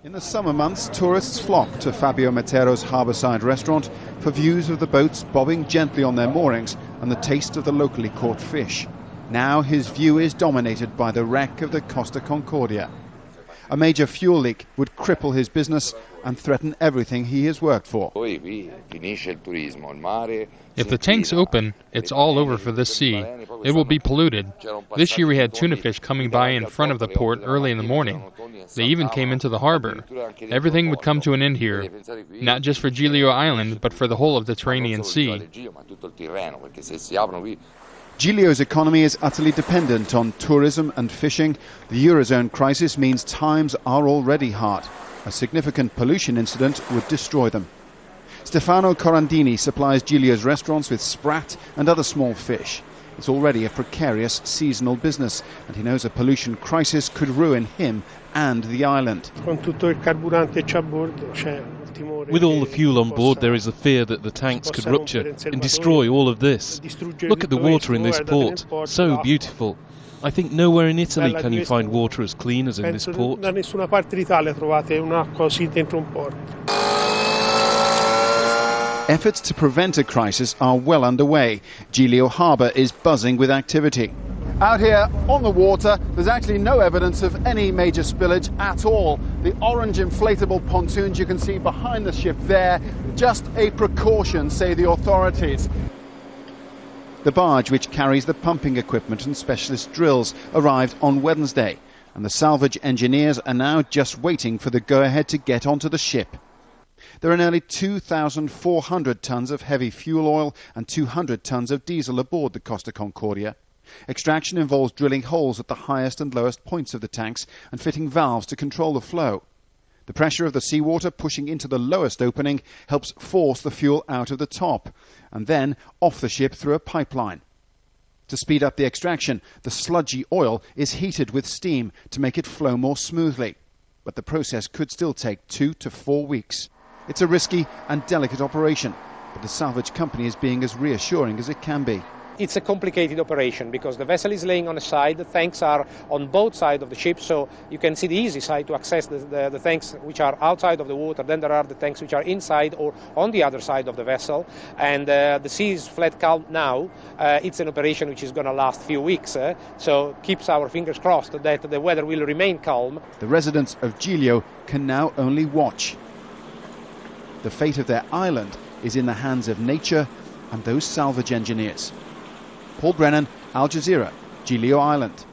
In the summer months, tourists flock to FABIO Mattero's harbourside restaurant for views of the boats bobbing gently on their moorings and the taste of the locally caught fish. Now his view is dominated by the wreck of the Costa Concordia. A major fuel leak would cripple his business and threaten everything he has worked for. If the tanks open, it's all over for this sea. It will be polluted. This year we had tuna fish coming by in front of the port early in the morning. They even came into the harbor. Everything would come to an end here, not just for Giglio Island, but for the whole of the Mediterranean Sea. Giglio's economy is utterly dependent on tourism and fishing. The eurozone crisis means times are already hard. A significant pollution incident would destroy them. Stefano Corrandini supplies Giglio's restaurants with sprat and other small fish. It's already a precarious seasonal business, and he knows a pollution crisis could ruin him and the island. With all the fuel on board, there is a fear that the tanks could rupture and destroy all of this. Look at the water in this port, so beautiful. I think nowhere in Italy can you find water as clean as in this port. Efforts to prevent a crisis are well underway. Giglio Harbour is buzzing with activity. Out here on the water, there's actually no evidence of any major spillage at all. The orange inflatable pontoons you can see behind the ship there, just a precaution, say the authorities. The barge, which carries the pumping equipment and specialist drills, arrived on Wednesday, and the salvage engineers are now just waiting for the go-ahead to get onto the ship. There are nearly 2,400 tons of heavy fuel oil and 200 tons of diesel aboard the Costa Concordia. Extraction involves drilling holes at the highest and lowest points of the tanks and fitting valves to control the flow. The pressure of the seawater pushing into the lowest opening helps force the fuel out of the top and then off the ship through a pipeline. To speed up the extraction, the sludgy oil is heated with steam to make it flow more smoothly. But the process could still take 2 to 4 weeks. It's a risky and delicate operation, but the salvage company is being as reassuring as it can be. It's a complicated operation because the vessel is laying on the side, the tanks are on both sides of the ship, so you can see the easy side to access the tanks which are outside of the water. Then there are the tanks which are inside or on the other side of the vessel, and the sea is flat calm now. It's an operation which is going to last a few weeks, so keeps our fingers crossed that the weather will remain calm. The residents of Giglio can now only watch. The fate of their island is in the hands of nature and those salvage engineers. Paul Brennan, Al Jazeera, Giglio Island.